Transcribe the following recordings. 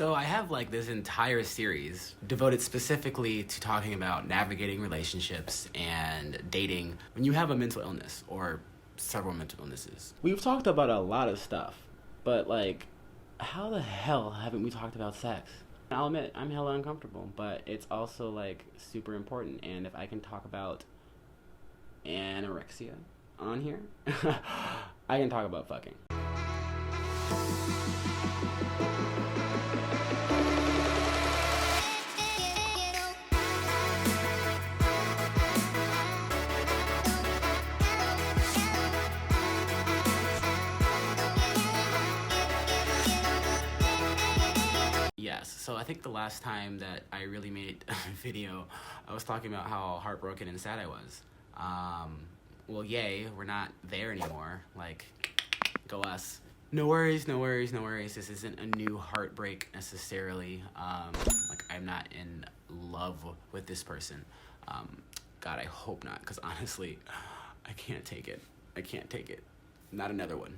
So I have like this entire series devoted specifically to talking about navigating relationships and dating when you have a mental illness or several mental illnesses. We've talked about a lot of stuff, but like, how the hell haven't we talked about sex? I'll admit, I'm hella uncomfortable, but it's also like super important, and if I can talk about anorexia on here, I can talk about fucking. Yes, so I think the last time that I really made a video, I was talking about how heartbroken and sad I was. Well, yay, we're not there anymore. Like, go us. No worries, no worries, no worries. This isn't a new heartbreak necessarily. Like, I'm not in love with this person. God, I hope not, because honestly, I can't take it. I can't take it. Not another one.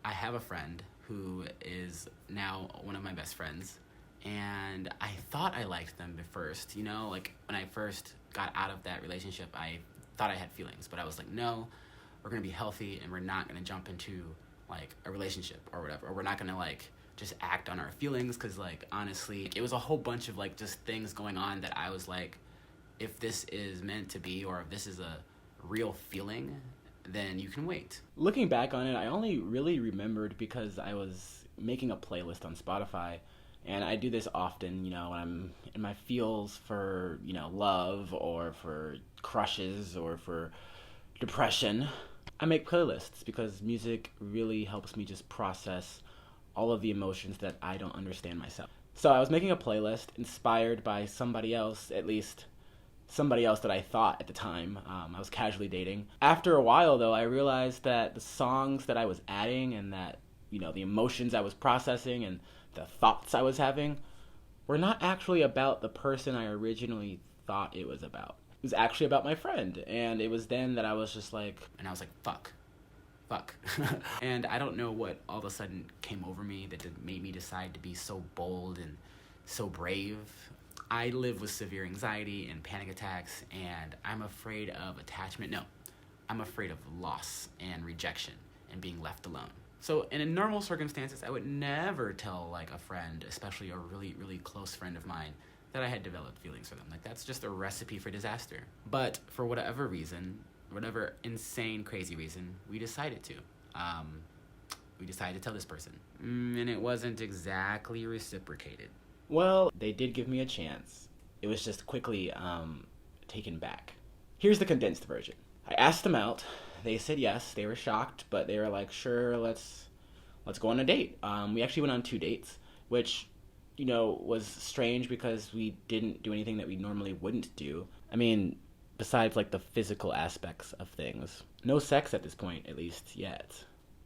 I have a friend who is now one of my best friends, and I thought I liked them at first, you know, like when I first got out of that relationship, I thought I had feelings, but I was like, no, we're gonna be healthy and we're not gonna jump into like a relationship or whatever, or we're not gonna like just act on our feelings, because like honestly, it was a whole bunch of like just things going on that I was like, if this is meant to be or if this is a real feeling, then you can wait. Looking back on it, I only really remembered because I was making a playlist on Spotify, and I do this often, you know, when I'm in my feels for, you know, love or for crushes or for depression. I make playlists because music really helps me just process all of the emotions that I don't understand myself. So I was making a playlist inspired by somebody else, at least somebody else that I thought at the time I was casually dating. After a while, though, I realized that the songs that I was adding and that, you know, the emotions I was processing and the thoughts I was having were not actually about the person I originally thought it was about. It was actually about my friend, and it was then that I was just like... And I was like, fuck. And I don't know what all of a sudden came over me that made me decide to be so bold and so brave. I live with severe anxiety and panic attacks, and I'm afraid of attachment. No, I'm afraid of loss and rejection and being left alone. So in normal circumstances, I would never tell like a friend, especially a really, really close friend of mine, that I had developed feelings for them. Like, that's just a recipe for disaster. But for whatever reason, whatever insane, crazy reason, we decided to. We decided to tell this person. And it wasn't exactly reciprocated. Well, they did give me a chance. It was just quickly taken back. Here's the condensed version. I asked them out. They said yes. They were shocked, but they were like, sure, let's go on a date. We actually went on 2 dates, which, you know, was strange because we didn't do anything that we normally wouldn't do. I mean, besides like the physical aspects of things. No sex at this point, at least yet.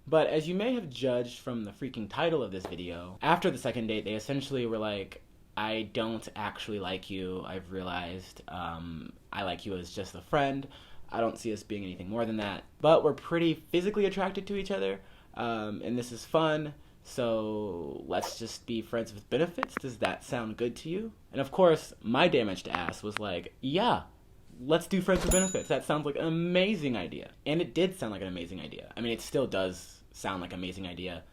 But as you may have judged from the freaking title of this video, after the second date, they essentially were like, I don't actually like you. I've realized I like you as just a friend. I don't see us being anything more than that. But we're pretty physically attracted to each other, and this is fun. So let's just be friends with benefits. Does that sound good to you? And of course, my damaged ass was like, yeah, let's do friends with benefits. That sounds like an amazing idea. And it did sound like an amazing idea. I mean, it still does sound like an amazing idea,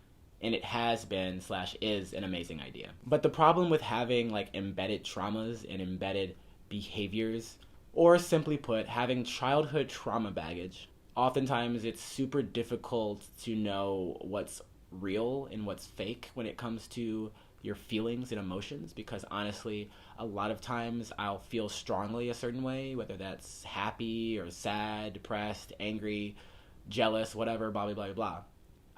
and it has been / is an amazing idea. But the problem with having like embedded traumas and embedded behaviors, or simply put, having childhood trauma baggage, oftentimes it's super difficult to know what's real and what's fake when it comes to your feelings and emotions, because honestly, a lot of times I'll feel strongly a certain way, whether that's happy or sad, depressed, angry, jealous, whatever, blah, blah, blah, blah.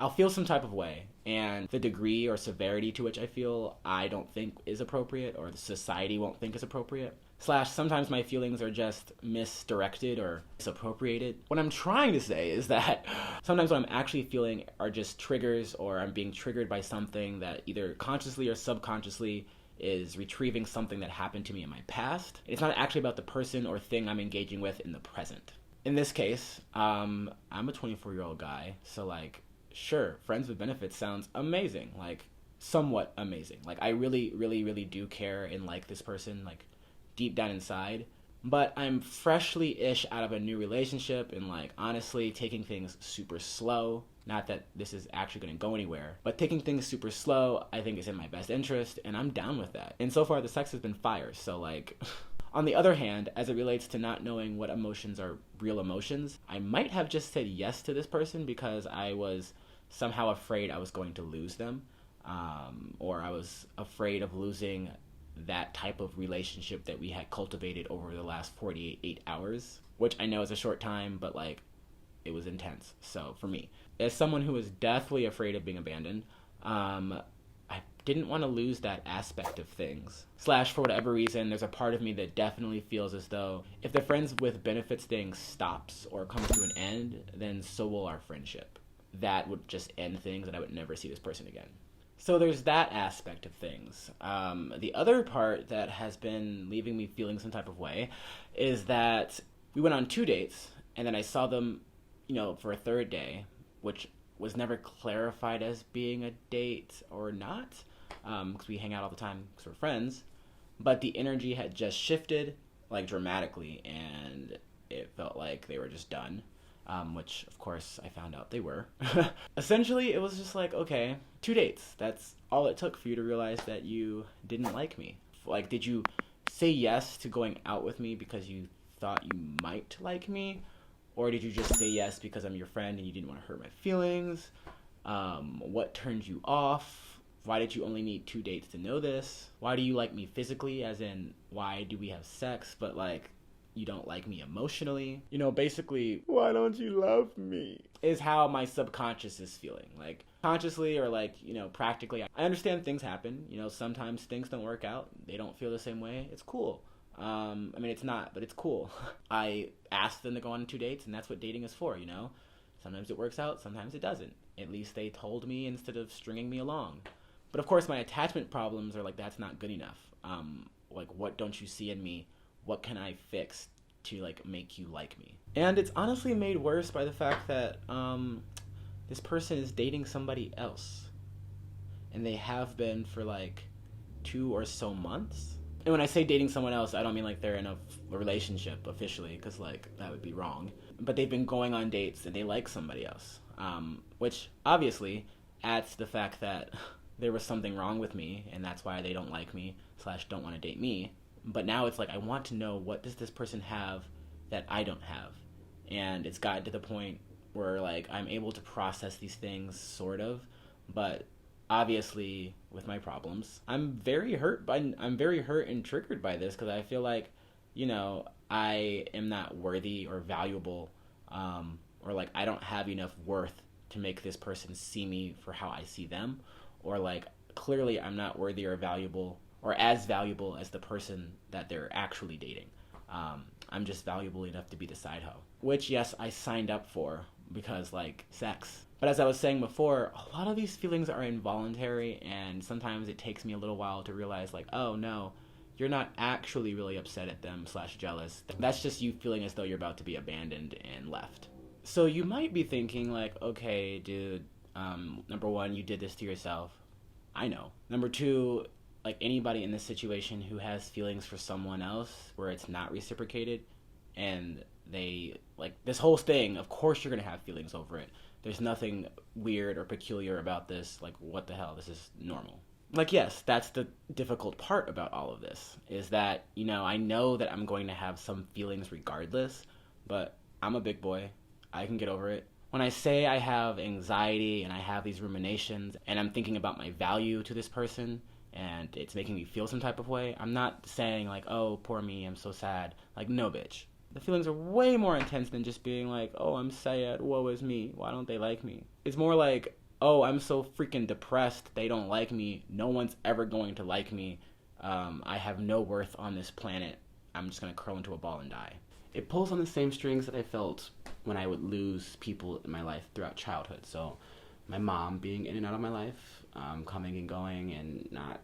I'll feel some type of way, and the degree or severity to which I feel I don't think is appropriate, or the society won't think is appropriate. / sometimes my feelings are just misdirected or misappropriated. What I'm trying to say is that sometimes what I'm actually feeling are just triggers, or I'm being triggered by something that either consciously or subconsciously is retrieving something that happened to me in my past. It's not actually about the person or thing I'm engaging with in the present. In this case, I'm a 24-year-old guy, so like, sure, friends with benefits sounds amazing. Like, somewhat amazing. Like, I really, really, really do care and like this person, like, deep down inside. But I'm freshly-ish out of a new relationship and, like, honestly taking things super slow. Not that this is actually going to go anywhere, but taking things super slow I think is in my best interest, and I'm down with that. And so far the sex has been fire, so, like... On the other hand, as it relates to not knowing what emotions are real emotions, I might have just said yes to this person because I was somehow afraid I was going to lose them, or I was afraid of losing that type of relationship that we had cultivated over the last 48 hours, which I know is a short time, but, like, it was intense. So for me, as someone who is deathly afraid of being abandoned, I didn't want to lose that aspect of things. / for whatever reason, there's a part of me that definitely feels as though if the friends with benefits thing stops or comes to an end, then so will our friendship. That would just end things and I would never see this person again. So there's that aspect of things. The other part that has been leaving me feeling some type of way is that we went on 2 dates, and then I saw them, for a third day, which was never clarified as being a date or not, because we hang out all the time because we're friends. But the energy had just shifted, like, dramatically, and it felt like they were just done. Which, of course, I found out they were. Essentially, it was just like, okay, 2 dates. That's all it took for you to realize that you didn't like me. Like, did you say yes to going out with me because you thought you might like me? Or did you just say yes because I'm your friend and you didn't want to hurt my feelings? What turned you off? Why did you only need 2 dates to know this? Why do you like me physically, as in, why do we have sex, but, like, you don't like me emotionally? Basically, why don't you love me? Is how my subconscious is feeling. Like, consciously or, like, practically. I understand things happen. Sometimes things don't work out. They don't feel the same way. It's cool. It's not, but it's cool. I asked them to go on 2 dates, and that's what dating is for, Sometimes it works out, sometimes it doesn't. At least they told me instead of stringing me along. But, of course, my attachment problems are like, that's not good enough. Like, what don't you see in me? What can I fix to, like, make you like me? And it's honestly made worse by the fact that this person is dating somebody else. And they have been for, like, 2 or so months. And when I say dating someone else, I don't mean, like, they're in a relationship officially, because, like, that would be wrong. But they've been going on dates and they like somebody else. Which, obviously, adds to the fact that there was something wrong with me, and that's why they don't like me / don't want to date me. But now it's like, I want to know, what does this person have that I don't have? And it's gotten to the point where, like, I'm able to process these things, sort of, but obviously with my problems, I'm very hurt and triggered by this, because I feel like, I am not worthy or valuable, or, like, I don't have enough worth to make this person see me for how I see them, or, like, clearly I'm not worthy or valuable or as valuable as the person that they're actually dating. I'm just valuable enough to be the side hoe, which, yes, I signed up for because, like, sex. But as I was saying before, a lot of these feelings are involuntary, and sometimes it takes me a little while to realize, like, oh no, you're not actually really upset at them / jealous. That's just you feeling as though you're about to be abandoned and left. So you might be thinking, like, okay, dude, number one, you did this to yourself. I know. Number two, like, anybody in this situation who has feelings for someone else where it's not reciprocated, and they, like, this whole thing, of course you're going to have feelings over it. There's nothing weird or peculiar about this. Like, what the hell? This is normal. Like, yes, that's the difficult part about all of this, is that, I know that I'm going to have some feelings regardless, but I'm a big boy. I can get over it. When I say I have anxiety and I have these ruminations and I'm thinking about my value to this person and it's making me feel some type of way, I'm not saying, like, oh, poor me, I'm so sad. Like, no, bitch. The feelings are way more intense than just being like, oh, I'm sad, woe is me, why don't they like me? It's more like, oh, I'm so freaking depressed, they don't like me, no one's ever going to like me, I have no worth on this planet, I'm just going to curl into a ball and die. It pulls on the same strings that I felt when I would lose people in my life throughout childhood. So my mom being in and out of my life, coming and going, and not,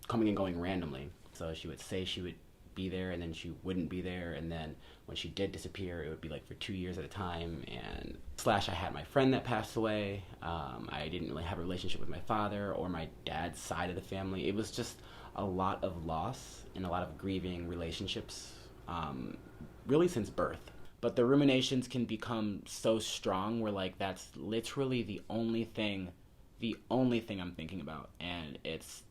coming and going randomly. So she would say she would be there, and then she wouldn't be there, and then when she did disappear, it would be like for 2 years at a time. And slash, I had my friend that passed away. I didn't really have a relationship with my father or my dad's side of the family. It was just a lot of loss and a lot of grieving relationships, really since birth. But the ruminations can become so strong where like that's literally the only thing I'm thinking about, and it's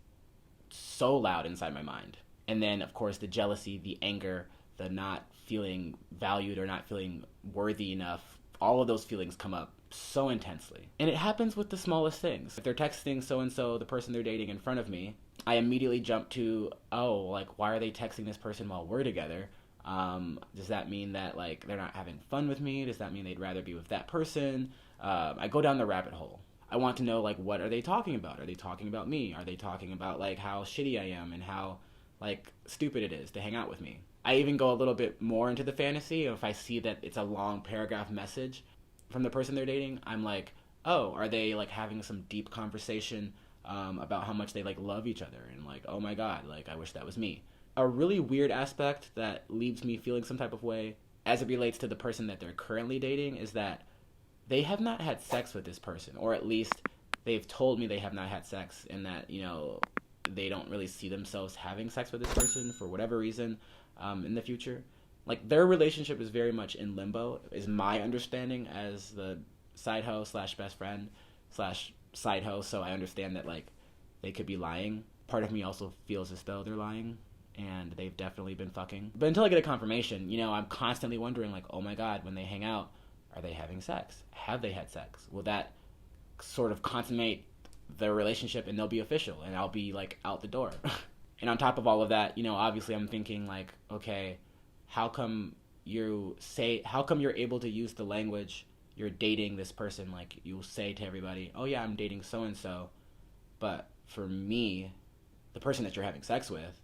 so loud inside my mind. And then of course the jealousy, the anger, the not feeling valued or not feeling worthy enough, all of those feelings come up so intensely. And it happens with the smallest things. If they're texting so-and-so, the person they're dating, in front of me, I immediately jump to, oh, like, why are they texting this person while we're together? Does that mean that, like, they're not having fun with me? Does that mean they'd rather be with that person? I go down the rabbit hole. I want to know, like, what are they talking about? Are they talking about me? Are they talking about, like, how shitty I am and how, like, stupid it is to hang out with me? I even go a little bit more into the fantasy. If I see that it's a long paragraph message from the person they're dating, I'm like, oh, are they, like, having some deep conversation about how much they, like, love each other? And, like, oh my god, like, I wish that was me. A really weird aspect that leaves me feeling some type of way as it relates to the person that they're currently dating is that they have not had sex with this person, or at least they've told me they have not had sex, and that, you know, they don't really see themselves having sex with this person for whatever reason in the future. Like, their relationship is very much in limbo, is my understanding as the side hoe slash best friend slash side hoe, so I understand that, like, they could be lying. Part of me also feels as though they're lying, and they've definitely been fucking. But until I get a confirmation, you know, I'm constantly wondering, like, oh my god, when they hang out, are they having sex? Have they had sex? Will that sort of consummate their relationship and they'll be official and I'll be, like, out the door? And on top of all of that, you know, obviously I'm thinking, like, okay, how come you're able to use the language, you're dating this person, like, you'll say to everybody, oh yeah, I'm dating so-and-so, but for me, the person that you're having sex with,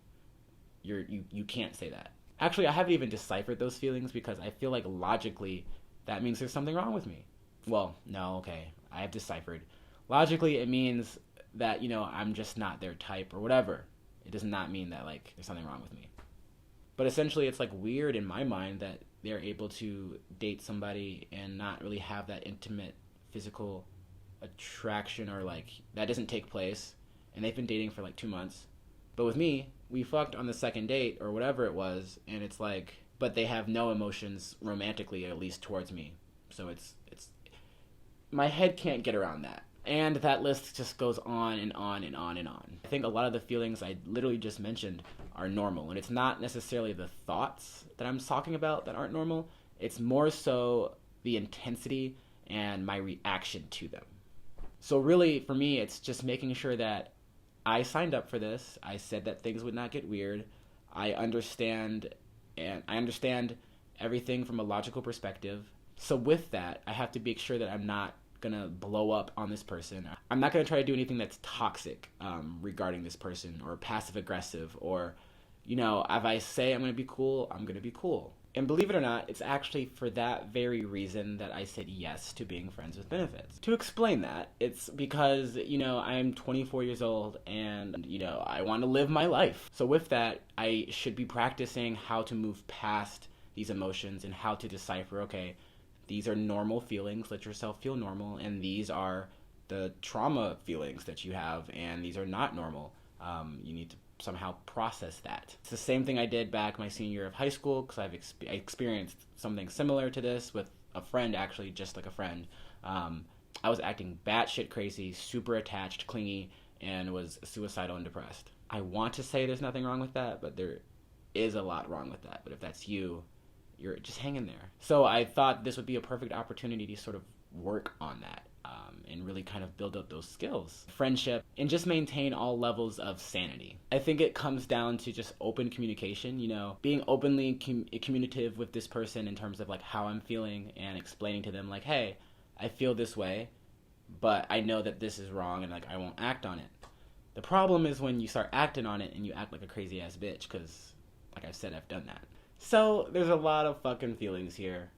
you can't say that. Actually, I haven't even deciphered those feelings because I feel like logically that means there's something wrong with me. Well, no, okay, I have deciphered. Logically, it means that, you know, I'm just not their type or whatever. It does not mean that, like, there's something wrong with me. But essentially, it's, like, weird in my mind that they're able to date somebody and not really have that intimate physical attraction, or, like, that doesn't take place, and they've been dating for, like, 2 months. But with me, we fucked on the second date or whatever it was, and it's like, but they have no emotions romantically, at least towards me. So it's my head can't get around that. And that list just goes on and on and on and on. I think a lot of the feelings I literally just mentioned are normal, and it's not necessarily the thoughts that I'm talking about that aren't normal. It's more so the intensity and my reaction to them. So really, for me, it's just making sure that I signed up for this. I said that things would not get weird. I understand everything from a logical perspective. So with that, I have to make sure that I'm not gonna blow up on this person. I'm not gonna try to do anything that's toxic regarding this person, or passive aggressive, or, you know, if I say I'm gonna be cool, I'm gonna be cool. And believe it or not, it's actually for that very reason that I said yes to being friends with benefits. To explain that, it's because, you know, I'm 24 years old and, you know, I want to live my life. So with that, I should be practicing how to move past these emotions and how to decipher, okay, these are normal feelings, let yourself feel normal, and these are the trauma feelings that you have, and these are not normal. You need to somehow process that. It's the same thing I did back my senior year of high school, because I experienced something similar to this with a friend, actually, just like a friend. I was acting batshit crazy, super attached, clingy, and was suicidal and depressed. I want to say there's nothing wrong with that, but there is a lot wrong with that. But if that's you, you're just hanging there. So I thought this would be a perfect opportunity to sort of work on that. And really kind of build up those skills, friendship, and just maintain all levels of sanity. I think it comes down to just open communication, you know, being openly communicative with this person in terms of, like, how I'm feeling, and explaining to them, like, hey, I feel this way, but I know that this is wrong, and, like, I won't act on it. The problem is when you start acting on it and you act like a crazy ass bitch, because, like I've said, I've done that. So there's a lot of fucking feelings here,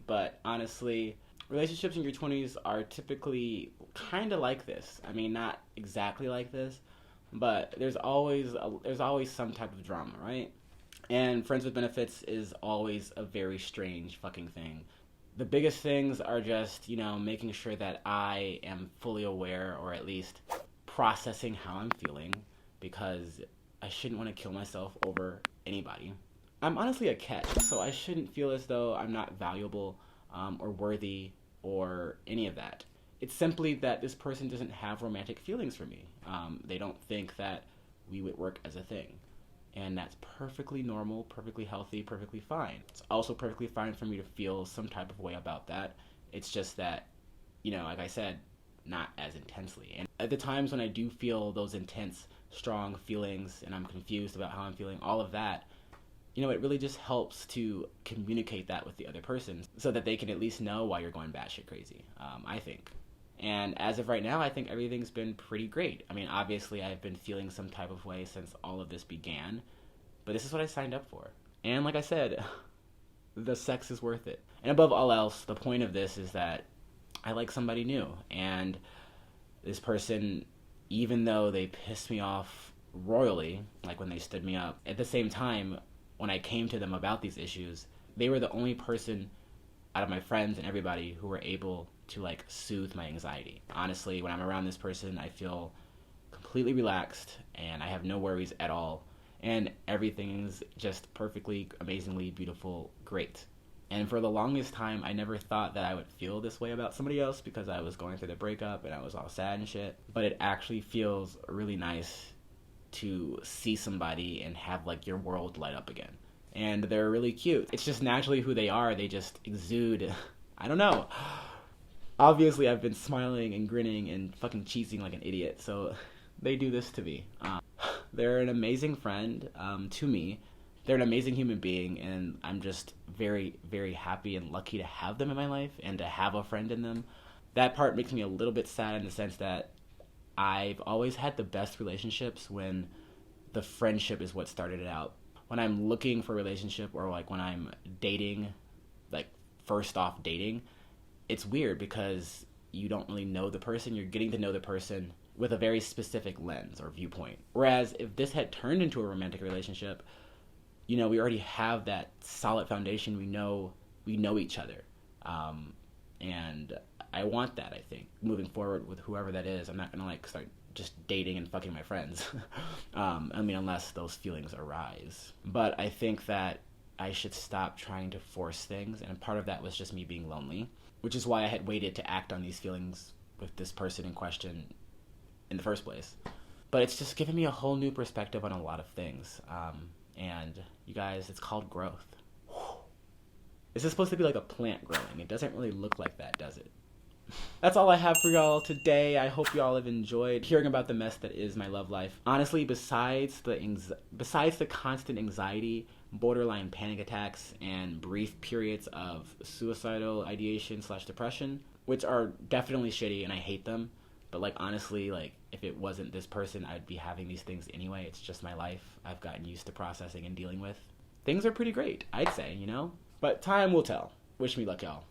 but honestly, relationships in your 20s are typically kind of like this. I mean, not exactly like this, but there's always some type of drama, right? And friends with benefits is always a very strange fucking thing. The biggest things are just, making sure that I am fully aware, or at least processing how I'm feeling, because I shouldn't want to kill myself over anybody. I'm honestly a catch, so I shouldn't feel as though I'm not valuable, or worthy, or any of that. It's simply that this person doesn't have romantic feelings for me. They don't think that we would work as a thing. And that's perfectly normal, perfectly healthy, perfectly fine. It's also perfectly fine for me to feel some type of way about that. It's just that, like I said, not as intensely. And at the times when I do feel those intense, strong feelings and I'm confused about how I'm feeling, all of that, it really just helps to communicate that with the other person so that they can at least know why you're going batshit crazy, I think. And as of right now, I think everything's been pretty great. I mean, obviously, I've been feeling some type of way since all of this began, but this is what I signed up for. And like I said, the sex is worth it. And above all else, the point of this is that I like somebody new. And this person, even though they pissed me off royally, like when they stood me up, at the same time, when I came to them about these issues, they were the only person out of my friends and everybody who were able to soothe my anxiety. Honestly, when I'm around this person, I feel completely relaxed and I have no worries at all. And everything's just perfectly, amazingly beautiful, great. And for the longest time, I never thought that I would feel this way about somebody else because I was going through the breakup and I was all sad and shit. But it actually feels really nice to see somebody and have your world light up again. And they're really cute. It's just naturally who they are. They just exude, I don't know. Obviously, I've been smiling and grinning and fucking cheesing like an idiot, so they do this to me. They're an amazing friend to me. They're an amazing human being, and I'm just very, very happy and lucky to have them in my life and to have a friend in them. That part makes me a little bit sad in the sense that I've always had the best relationships when the friendship is what started it out. When I'm looking for a relationship or when I'm dating, first off dating, it's weird because you don't really know the person. You're getting to know the person with a very specific lens or viewpoint. Whereas if this had turned into a romantic relationship, we already have that solid foundation. We know each other. And I want that, I think, moving forward with whoever that is. I'm not going to start just dating and fucking my friends. Unless those feelings arise. But I think that I should stop trying to force things. And part of that was just me being lonely, which is why I had waited to act on these feelings with this person in question in the first place. But it's just given me a whole new perspective on a lot of things. And you guys, it's called growth. This is supposed to be like a plant growing. It doesn't really look like that, does it? That's all I have for y'all today. I hope y'all have enjoyed hearing about the mess that is my love life. Honestly, besides the constant anxiety, borderline panic attacks, and brief periods of suicidal ideation / depression, which are definitely shitty and I hate them, but honestly, if it wasn't this person, I'd be having these things anyway. It's just my life. I've gotten used to processing and dealing with. Things are pretty great, I'd say, But time will tell. Wish me luck, y'all.